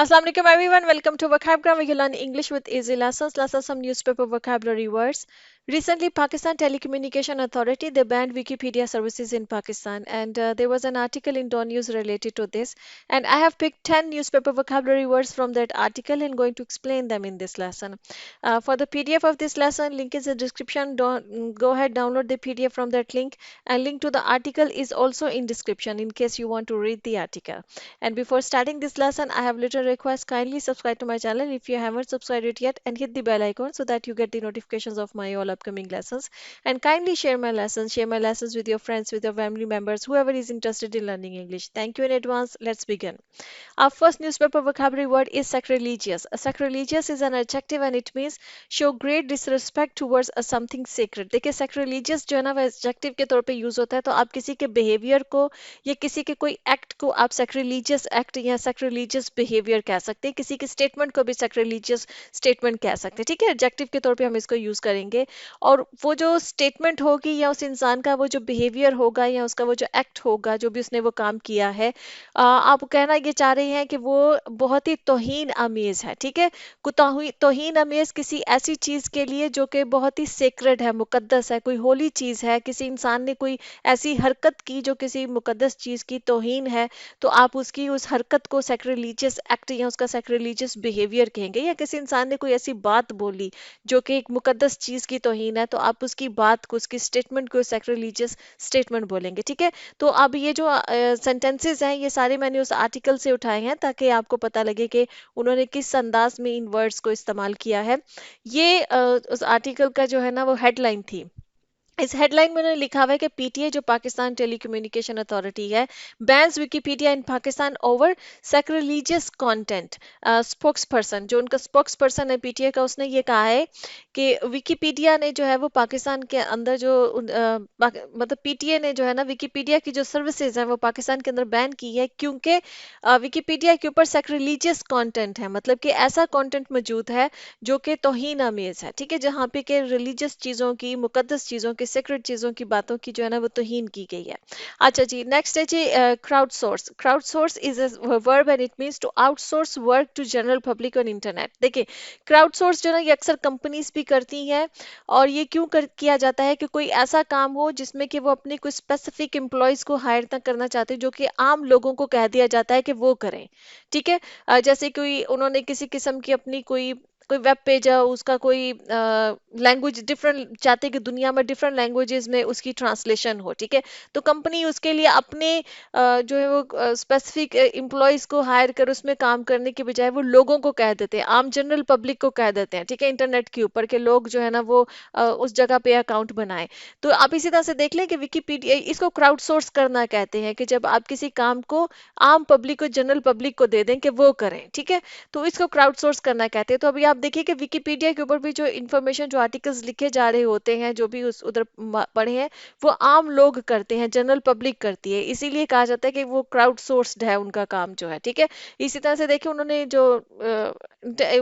Assalamu alaikum everyone. Welcome to Vocabgram where you learn English with easy lessons. Let's have some newspaper vocabulary words. Recently, Pakistan Telecommunication Authority they banned Wikipedia services in Pakistan, and there was an article in Dawn News related to this. And I have picked 10 newspaper vocabulary words from that article and going to explain them in this lesson. For the PDF of this lesson, link is in the description. Go ahead, download the PDF from that link, and link to the article is also in description in case you want to read the article. And before starting this lesson, I have little request. Kindly subscribe to my channel if you haven't subscribed it yet and hit the bell icon so that you get the notifications of my all upcoming lessons. And kindly share my lessons with your friends, with your family members, whoever is interested in learning English. Thank you in advance. Let's begin. Our first newspaper vocabulary word is sacrilegious. A sacrilegious is an adjective and it means show great disrespect towards a something sacred. देखिए sacrilegious जो है ना वो adjective के तौर पे use होता है तो आप किसी के behavior को या किसी के कोई act को आप sacrilegious act या sacrilegious behavior कह सकते हैं किसी के statement को भी sacrilegious statement कह सकते हैं ठीक है adjective के तौर पे हम इसको यूज करेंगे और वो जो statement होगी या उस इंसान का वो जो behavior होगा या उसका वो जो act होगा जो भी उसने वो काम किया है आप कहना ये चाह रही हैं कि वो बहुत ही तौहीन अमेज है ठीक है तौहीन अमेज किसी ऐसी चीज के लिए जो कि बहुत ही सेक्रेड है मुकद्दस है कोई होली चीज है किसी इंसान ने कोई ऐसी हरकत की जो किसी मुकद्दस चीज की तौहीन है तो आप उसकी उस हरकत को सैक्रिलीजियस एक्ट या उसका सैक्रिलीजियस बिहेवियर कहेंगे या किसी इंसान ने कोई ऐसी बात बोली जो कि एक मुकद्दस चीज की तौहीन है तो आप उसकी बात को उसकी स्टेटमेंट को सैक्रिलीजियस स्टेटमेंट बोलेंगे ठीक है तो अब ये जो सेंटेंसेस हैं ये सारे मैंने उस आर्टिकल से उठाए हैं ताकि आपको पता लगे कि उन्होंने किस अंदाज में इन वर्ड्स को इस्तेमाल किया है ये उस आर्टिकल का जो है ना वो हेडलाइन थी इस हेडलाइन में उन्होंने लिखा हुआ है कि पीटीए जो पाकिस्तान टेलीकम्युनिकेशन अथॉरिटी है bans Wikipedia in Pakistan over sacrilegious content spokesperson जो उनका स्पोक्स पर्सन है पीटीए का उसने ये कहा है कि विकिपीडिया ने जो है वो पाकिस्तान के अंदर जो मतलब पीटीए ने जो है ना विकिपीडिया की जो सर्विसेज हैं वो पाकिस्तान के अंदर बैन की है क्योंकि विकिपीडिया के ऊपर सैक्रिलीजियस कंटेंट है मतलब कि ऐसा कंटेंट मौजूद है जो कि तौहीन अमेज है ठीक है जहाँ पे के रिलीजियस चीज़ों की मुकद्दस चीज़ों की सेक्रेट चीज़ों की बातों की जो है ना वो तौहीन की गई है अच्छा जी नेक्स्ट है जी crowd source is a verb and it means to outsource work to general public on internet देखिए क्राउड सोर्स जो है ना ये अक्सर कंपनीज भी करती हैं और ये क्यों किया जाता है कि कोई ऐसा काम हो जिसमें कि वो अपने कोई स्पेसिफिक एम्प्लॉयज को हायर ना करना चाहते जो कि आम लोगों को कह दिया जाता है कि वो करें ठीक है जैसे कोई उन्होंने किसी किस्म की अपनी कोई कोई वेब पेज है उसका कोई लैंग्वेज डिफरेंट चाहते कि दुनिया में डिफरेंट लैंग्वेजेस में उसकी ट्रांसलेशन हो ठीक है तो कंपनी उसके लिए अपने जो है वो स्पेसिफिक एम्प्लॉयज को हायर कर उसमें काम करने के बजाय वो लोगों को कह देते हैं आम जनरल पब्लिक को कह देते हैं ठीक है इंटरनेट के ऊपर के लोग जो है ना वो उस जगह पे अकाउंट बनाए तो आप इसी तरह से देख लें कि विकिपीडिया इसको क्राउड सोर्स करना कहते हैं कि जब आप किसी काम को आम पब्लिक को जनरल पब्लिक को दे दें कि वो करें ठीक है तो इसको क्राउड सोर्स करना कहते हैं तो अभी आप देखिए कि विकिपीडिया के ऊपर भी जो इन्फॉर्मेशन जो आर्टिकल्स लिखे जा रहे होते हैं जो भी उस उधर पढ़े हैं वो आम लोग करते हैं जनरल पब्लिक करती है इसीलिए कहा जाता है कि वो क्राउड सोर्स्ड है उनका काम जो है ठीक है इसी तरह से देखिए उन्होंने जो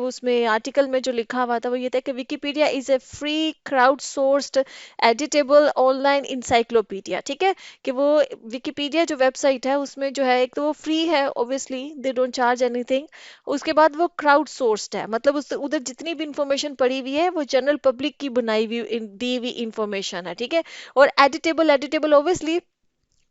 उसमें आर्टिकल में जो लिखा हुआ था वो ये था कि Wikipedia is a free crowd sourced editable online encyclopedia ठीक है कि वो विकिपीडिया जो वेबसाइट है उसमें जो है एक तो वो फ्री है obviously they don't charge anything उसके बाद वो क्राउड सोर्स्ड है मतलब उस उधर जितनी भी इंफॉर्मेशन पड़ी हुई है वो जनरल पब्लिक की बनाई हुई दी हुई इंफॉर्मेशन है ठीक है और एडिटेबल एडिटेबल ऑब्वियसली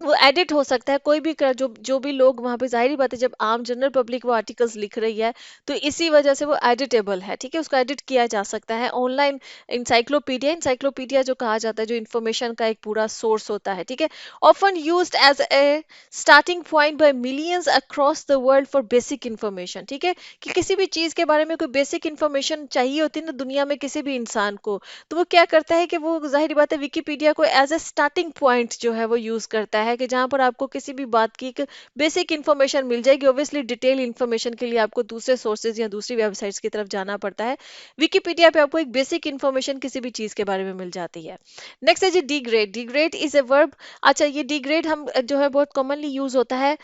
वो एडिट हो सकता है कोई भी जो जो भी लोग वहां पे जाहिर बात है जब आम जनरल पब्लिक वो आर्टिकल्स लिख रही है तो इसी वजह से वो एडिटेबल है ठीक है उसको एडिट किया जा सकता है ऑनलाइन इंसाइक्लोपीडिया जो कहा जाता है जो इन्फॉर्मेशन का एक पूरा सोर्स होता है ठीक है often used as a starting point by millions across the world for basic information ठीक है कि किसी भी चीज के बारे में कोई बेसिक इन्फॉर्मेशन चाहिए होती है ना दुनिया में किसी भी इंसान को तो वो क्या करता है कि वो जाहिर बात है विकिपीडिया को एज ए स्टार्टिंग पॉइंट जो है वो यूज करता है कि जहां पर आपको किसी भी बात की एक बेसिक इन्फॉर्मेशन मिल जाएगी ऑब्वियसली डिटेल इन्फॉर्मेशन के लिए आपको दूसरे सोर्सेज या दूसरी वेबसाइट्स की तरफ जाना पड़ता है विकिपीडिया पे आपको एक बेसिक इन्फॉर्मेशन किसी भी चीज के बारे में मिल जाती है नेक्स्ट है जी degrade degrade is a verb अच्छा ये डिग्रेड हम जो है बहुत कॉमनली यूज होता है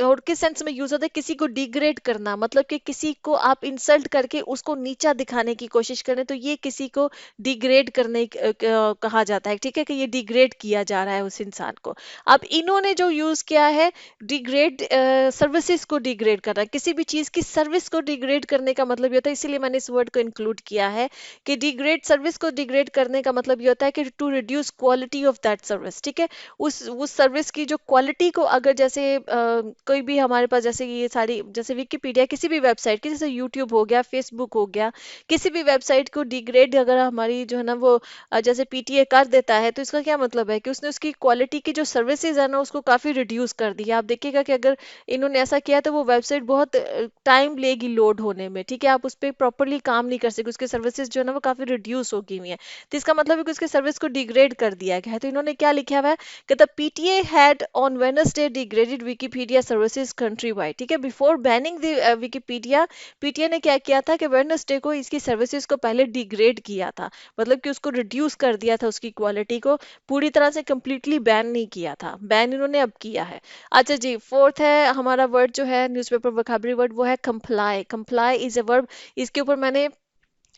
और किस सेंस में यूज होता है किसी को डिग्रेड करना मतलब कि किसी को आप इंसल्ट करके उसको नीचा दिखाने की कोशिश करें तो ये किसी को डिग्रेड करने कहा जाता है ठीक है कि ये डिग्रेड किया जा रहा है उस इंसान को अब इन्होंने जो यूज किया है डिग्रेड, सर्विसेज को डिग्रेड करना, किसी भी चीज की सर्विस को डिग्रेड करने का मतलब ये होता है, इसीलिए मैंने इस वर्ड को इंक्लूड किया है कि डिग्रेड, सर्विस को डिग्रेड करने का मतलब ये होता है कि to reduce quality of that service, ठीक है। उस सर्विस की जो क्वालिटी को, अगर जैसे कोई भी हमारे पास जैसे ये सारी, जैसे विकिपीडिया, किसी भी वेबसाइट की, जैसे यूट्यूब हो गया, फेसबुक हो गया, किसी भी वेबसाइट को डिग्रेड अगर हमारी जो है ना वो जैसे पीटीए कर देता है, तो इसका क्या मतलब है कि उसने उसकी क्वालिटी की जो सर्विसेज है ना उसको काफी रिड्यूस कर दिया। आप देखिएगा कि अगर इन्होंने ऐसा किया तो वो वेबसाइट बहुत टाइम लेगी लोड होने में, ठीक है, आप उस पर प्रॉपरली काम नहीं कर सकते, उसकी सर्विसेज जो है ना वो काफी रिड्यूस हो गई हुई है। तो इसका मतलब है कि उसकी सर्विस को डिग्रेड कर दिया गया है। तो इन्होंने क्या लिखा हुआ है कि the PTA had on Wednesday degraded Wikipedia services country wide, ठीक है। Before banning the Wikipedia, PTA ने क्या किया था कि वेडनेसडे को इसकी सर्विसेज को पहले डिग्रेड किया था, मतलब कि उसको रिड्यूस कर दिया था, उसकी क्वालिटी को पूरी तरह से कंप्लीटली बैन नहीं किया था, बैन इन्होंने अब किया है। अच्छा जी, फोर्थ है हमारा वर्ड जो है न्यूज़पेपर वोकैबुलरी वर्ड, वो है comply. Comply is a verb, इसके ऊपर मैंने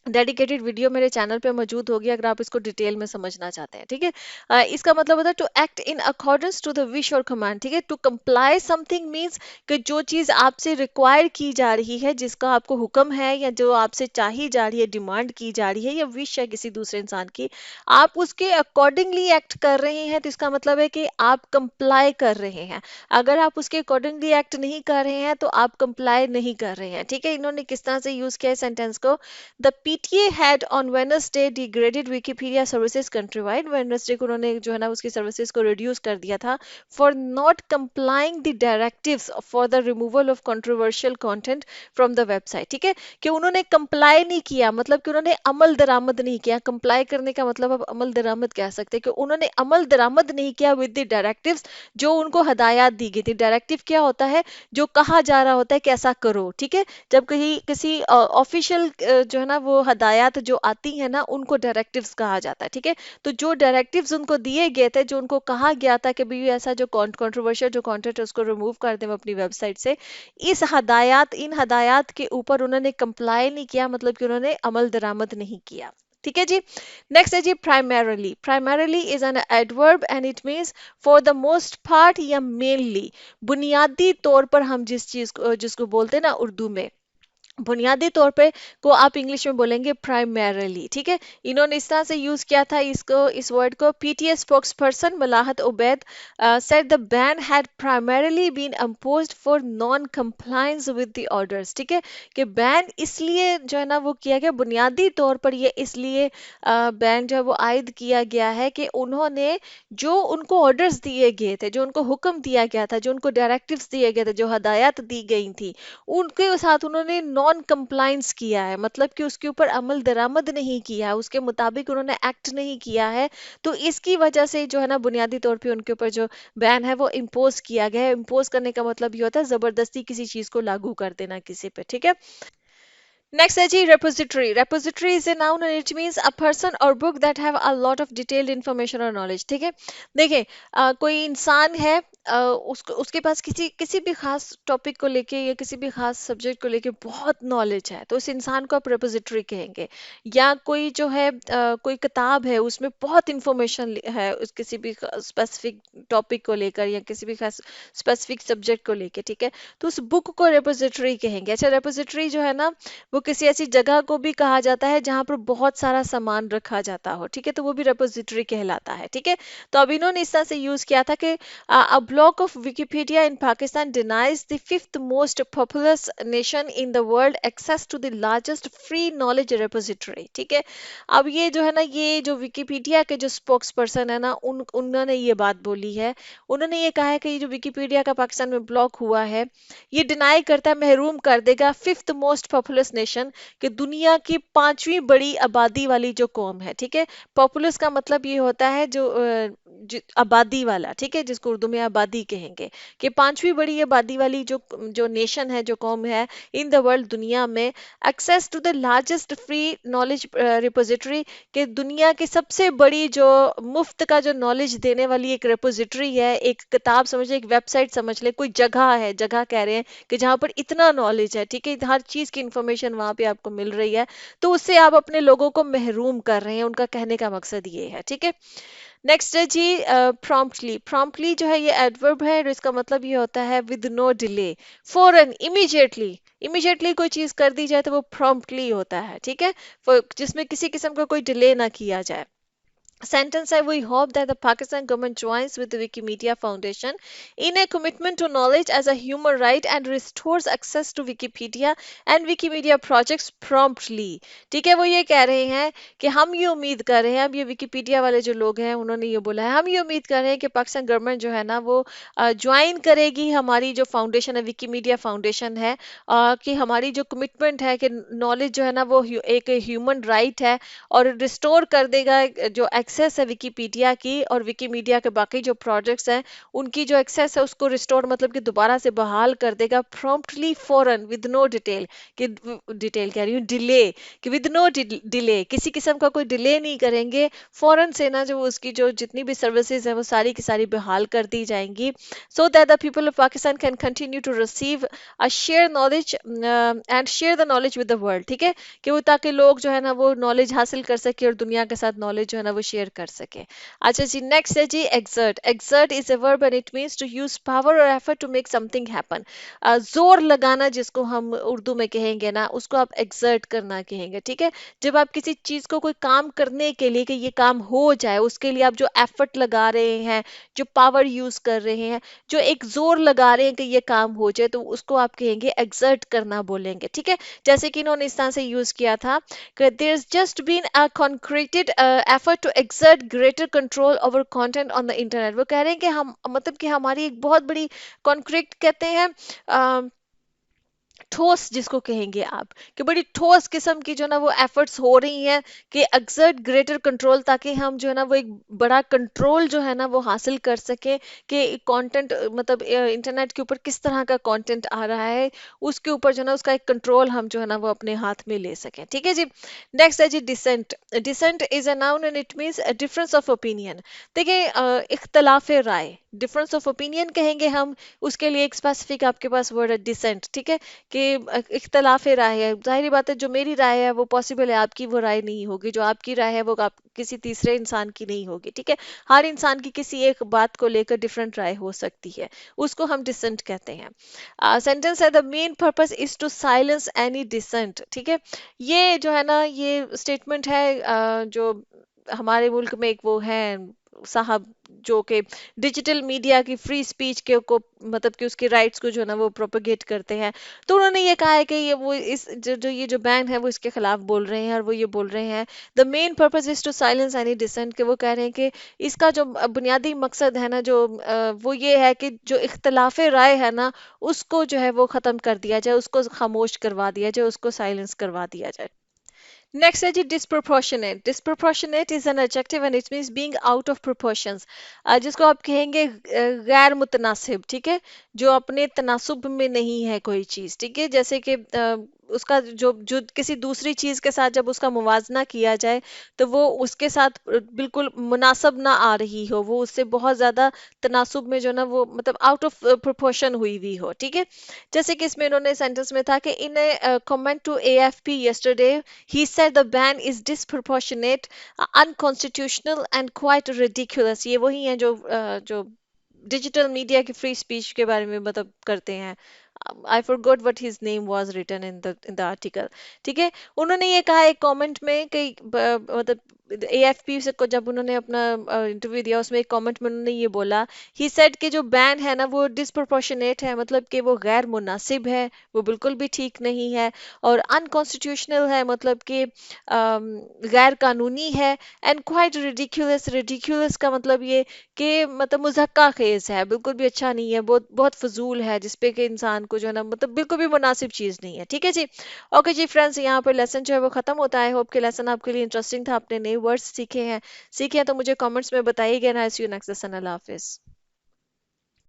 डेडिकेटेड वीडियो मेरे चैनल पे मौजूद होगी अगर आप इसको डिटेल में समझना चाहते हैं, ठीक है। इसका मतलब होता है to act in accordance to the wish और कमांड, ठीक है। टू कंप्लाई समथिंग मींस कि जो चीज आपसे रिक्वायर की जा रही है, जिसका आपको हुक्म है या जो आपसे चाही जा रही है, डिमांड की जा रही है या विश है किसी दूसरे इंसान की, आप उसके अकॉर्डिंगली एक्ट कर रहे हैं, तो इसका मतलब है कि आप कंप्लाई कर रहे हैं। अगर आप उसके अकॉर्डिंगली एक्ट नहीं कर रहे हैं तो आप कंप्लाई नहीं कर रहे हैं, ठीक है। इन्होंने किस तरह से यूज किया है सेंटेंस को, the PTA had on Wednesday degraded Wikipedia services country wide, Wednesday को उन्होंने जो है ना उसकी सर्विसेज को रिड्यूस कर दिया था for not complying the directives for the removal of controversial content from the website, ठीक है। कि उन्होंने कंप्लाई नहीं किया, मतलब कि उन्होंने अमल दरामद नहीं किया। कंप्लाई करने का मतलब आप अमल दरामद कह सकते हैं कि उन्होंने अमल दरामद नहीं किया विद द डायरेक्टिव्स, जो उनको हदायत दी गई थी। डायरेक्टिव क्या होता है, जो कहा जा रहा होता है कि ऐसा करो, ठीक है। जब कहीं किसी ऑफिशियल जो है ना वो हदायत जो आती है ना, उनको डायरेक्टिव्स कहा जाता है, ठीक है। तो जो डायरेक्टिव्स उनको दिए गए थे, जो उनको कहा गया था कि भाई ऐसा जो कंट्रोवर्शियल जो कंटेंट है उसको रिमूव कर दें अपनी वेबसाइट से, इस हदायत इन हदायत के ऊपर उन्होंने कंप्लाई नहीं किया, मतलब कि उन्होंने अमल दरामद नहीं किया, ठीक है जी। नेक्स्ट है जी primarily. Primarily is an adverb and it means for the most part या मेनली, बुनियादी तौर पर हम जिस चीज को जिसको बोलते हैं ना उर्दू में, बुनियादी तौर पे को आप इंग्लिश में बोलेंगे प्राइमरली, ठीक है। इन्होंने इस तरह से यूज किया था इसको, इस वर्ड को। PTA spokesperson Malahat Ubaid said the ban had primarily been imposed for non compliance with the orders, ठीक है। कि बैन इसलिए जो है ना वो किया गया, बुनियादी तौर पर ये इसलिए बैन जो है वो आयद किया गया है कि उन्होंने जो उनको ऑर्डर्स दिए गए थे, जो उनको हुक्म दिया गया था, जो उनको डायरेक्टिव्स दिए गए थे, जो हदायत दी गई थी, उनके साथ उन्होंने नॉन कंप्लायंस किया है, मतलब कि उसके ऊपर अमल दरामद नहीं किया है, उसके मुताबिक उन्होंने एक्ट नहीं किया है। तो इसकी वजह से जो है ना बुनियादी तौर पे उनके ऊपर जो बैन है वो इम्पोज किया गया है। इम्पोज करने का मतलब ये होता है जबरदस्ती किसी चीज को लागू कर देना किसी पे, ठीक है। नेक्स्ट है जी repository. Repository is a noun and it means a person और book that have a lot of detailed information और नॉलेज, ठीक है। देखिए कोई इंसान है, उसको उसके पास किसी किसी भी खास टॉपिक को लेके या किसी भी खास सब्जेक्ट को लेके बहुत नॉलेज है, तो उस इंसान को आप रेपोजिटरी कहेंगे। या कोई जो है कोई किताब है उसमें बहुत इंफॉर्मेशन है उस किसी भी स्पेसिफिक टॉपिक को लेकर या किसी भी खास स्पेसिफिक सब्जेक्ट को लेके, ठीक है। तो उस बुक को रेपोजिटरी कहेंगे। अच्छा, रेपोजिटरी जो है ना वो किसी ऐसी जगह को भी कहा जाता है जहां पर बहुत सारा सामान रखा जाता हो, ठीक है, तो वो भी रेपोजिटरी कहलाता है, ठीक है। तो अब इन्होंने इस तरह से यूज किया था कि a block of Wikipedia in Pakistan denies the fifth most populous nation in the world access to the largest free knowledge repository, ठीक है। अब ये जो है ना ये जो विकिपीडिया के जो स्पोक्स पर्सन है ना उन्होंने ये बात बोली है। उन्होंने ये कहा है कि ये जो विकिपीडिया का पाकिस्तान में ब्लॉक हुआ है, ये डिनाई करता है, महरूम कर देगा फिफ्थ मोस्ट पॉपुलस नेशन, कि दुनिया की पांचवी बड़ी आबादी वाली जो कौम है, ठीक है। पॉपुलस का मतलब ये होता है जो आबादी वाला, ठीक है, जिसको उर्दू में आबादी कहेंगे, कि पांचवी बड़ी आबादी वाली जो जो नेशन है, जो कौम है इन द वर्ल्ड, दुनिया में, access to the largest free knowledge repository, कि दुनिया की सबसे बड़ी जो मुफ्त का जो नॉलेज देने वाली एक रिपोजिटरी है, एक किताब समझ ले, एक वेबसाइट समझ ले, कोई जगह है, जगह कह रहे हैं कि जहां पर इतना नॉलेज है, ठीक है, हर चीज की इंफॉर्मेशन वहां पे आपको मिल रही है, तो उससे आप अपने लोगों को महरूम कर रहे हैं, उनका कहने का मकसद ये है, ठीक है। नेक्स्ट है जी प्रॉम्प्टली। प्रॉम्प्टली जो है ये एडवर्ब है और इसका मतलब ये होता है विद नो डिले, फौरन, इमीडिएटली। इमीडिएटली कोई चीज कर दी जाए तो वो प्रॉम्प्टली होता है, ठीक है, जिसमें किसी किस्म का कोई डिले ना किया जाए। Sentence है, we hope that the Pakistan government joins with the Wikimedia Foundation in a commitment to knowledge as a human right and restores access to Wikipedia and Wikimedia projects promptly। ठीक है, वो ये कह रहे हैं कि हम ये उम्मीद कर रहे हैं, अब ये विकीपीडिया वाले जो लोग हैं उन्होंने ये बोला है, हम ये उम्मीद कर रहे हैं कि पाकिस्तान गवर्नमेंट जो है ना वो ज्वाइन करेगी हमारी जो फाउंडेशन है, विकीमीडिया फाउंडेशन है, कि हमारी जो कमिटमेंट है कि नॉलेज जो है ना वो एक ह्यूमन राइट है और रिस्टोर कर देगा जो एक्सेस है विकीपीडिया की और विकीमीडिया के बाकी जो प्रोजेक्ट्स हैं उनकी जो एक्सेस है उसको रिस्टोर मतलब कि दोबारा से बहाल कर देगा प्रॉम्प्टली, फौरन, विद नो डिटेल, कि डिटेल कह रही हूँ डिले, कि विद नो डिले, किसी किस्म का कोई डिले नहीं करेंगे, फौरन से ना जो उसकी जो जितनी भी सर्विसेज हैं वो सारी की सारी बहाल कर दी जाएंगी, so that the people of Pakistan can continue to receive a share knowledge and share the knowledge with the world. ठीक है, कि वो ताकि लोग जो है ना वो नॉलेज हासिल कर सके और दुनिया के साथ नॉलेज जो है ना वो शेयर कर सके। अच्छा जी, नेक्स्ट है जी exert. Exert is a verb and it means to use power और effort to make something happen. जोर लगाना जिसको हम उर्दू में कहेंगे ना उसको आप एक्सर्ट करना कहेंगे। ठीक है, जब आप किसी चीज को कोई काम करने के लिए कि ये काम हो जाए उसके लिए आप जो एफर्ट लगा रहे हैं, जो पावर यूज कर रहे हैं, जो एक जोर लगा रहे हैं कि ये काम हो जाए, तो उसको आप कहेंगे एक्सर्ट करना बोलेंगे। ठीक है, जैसे कि इन्होंने इस तरह से यूज किया था कि there is just been a concerted effort to exert greater control over content on the internet. वो कह रहे हैं कि हम मतलब कि हमारी एक बहुत बड़ी कॉन्क्रीट कहते हैं ठोस जिसको कहेंगे आप, कि बड़ी ठोस किस्म की जो ना वो एफर्ट्स हो रही हैं कि एक्सर्ट ग्रेटर कंट्रोल, ताकि हम जो है ना वो एक बड़ा कंट्रोल जो है ना वो हासिल कर सकें कि कंटेंट मतलब इंटरनेट के ऊपर किस तरह का कंटेंट आ रहा है उसके ऊपर जो है ना उसका एक कंट्रोल हम जो है ना वो अपने हाथ में ले सकें। ठीक है जी, नेक्स्ट है जी dissent. Dissent is a noun and it means difference of opinion. देखिए इख्तलाफ राय, डिफरेंस ऑफ ओपिनियन कहेंगे हम, उसके लिए एक स्पेसिफिक आपके पास वर्ड है डिसेंट। ठीक है, कि इख्तलाफ राय है, जाहिर बात है जो मेरी राय है वो पॉसिबल है आपकी वो राय नहीं होगी, जो आपकी राय है वो आप किसी तीसरे इंसान की नहीं होगी। ठीक है, हर इंसान की किसी एक बात को लेकर डिफरेंट राय हो सकती है, उसको हम डिसेंट कहते हैं। सेंटेंस है, the main purpose is to silence any dissent. ठीक है, ये जो है ना ये स्टेटमेंट है जो हमारे मुल्क में एक वो है साहब जो कि डिजिटल मीडिया की फ्री स्पीच के को मतलब कि उसके राइट्स को जो है ना वो प्रोपेगेट करते हैं, तो उन्होंने ये कहा है कि ये वो इस जो ये जो बैन है वो इसके खिलाफ बोल रहे हैं और वो ये बोल रहे हैं the main purpose is to silence any dissent, कि वो कह रहे हैं कि इसका जो बुनियादी मकसद है ना जो वो ये है कि जो इख्तलाफ राय है ना उसको जो है वो ख़त्म कर दिया जाए, उसको खामोश करवा दिया जाए, उसको साइलेंस करवा दिया जाए। नेक्स्ट है जी disproportionate. Disproportionate is an adjective and it means being out of proportions, जिसको आप कहेंगे गैर मुतनासिब। ठीक है, जो अपने तनासुब में नहीं है कोई चीज। ठीक है, जैसे कि उसका जो जो किसी दूसरी चीज के साथ जब उसका मुवाजना किया जाए तो वो उसके साथ बिल्कुल मुनासब ना आ रही हो, वो उससे बहुत ज्यादा तनासुब में जो ना वो मतलब आउट ऑफ प्रोपोर्शन हुई हुई हो। ठीक है, जैसे कि इसमें इन्होंने सेंटेंस में था कि in a comment to AFP yesterday he said the ban is disproportionate, unconstitutional and quite ridiculous। ये वही हैं जो डिजिटल मीडिया की फ्री स्पीच के बारे में मतलब करते हैं। I forgot what his name was written in the article. ठीक है, उन्होंने ये कहा एक कमेंट में कि मतलब एएफपी से को जब उन्होंने अपना इंटरव्यू दिया उसमें एक कमेंट में उन्होंने ये बोला, ही सेड कि जो बैन है ना वो डिसप्रोपोर्शनेट है, मतलब कि वो गैर मुनासिब है, वो बिल्कुल भी ठीक नहीं है, और अनकॉन्स्टिट्यूशनल है मतलब कि गैर कानूनी है, एंड क्वाइट रिडिकुलस। रिडिकुलस का मतलब ये कि मतलब मुज़क्का खेज है, बिल्कुल भी अच्छा नहीं है, बहुत बहुत फजूल है, जिसपे कि इंसान को जो है ना मतलब बिल्कुल भी मुनासिब चीज़ नहीं है। ठीक है जी, ओके जी फ्रेंड्स, यहाँ पर लेसन जो है वो खत्म होता है। होप कि लेसन आपके लिए इंटरेस्टिंग था, आपने नए वर्ड्स सीखे हैं तो मुझे कमेंट्स में बताइएगा ना। सी यू नेक्स्ट लेसन, अल्लाह हाफिज़।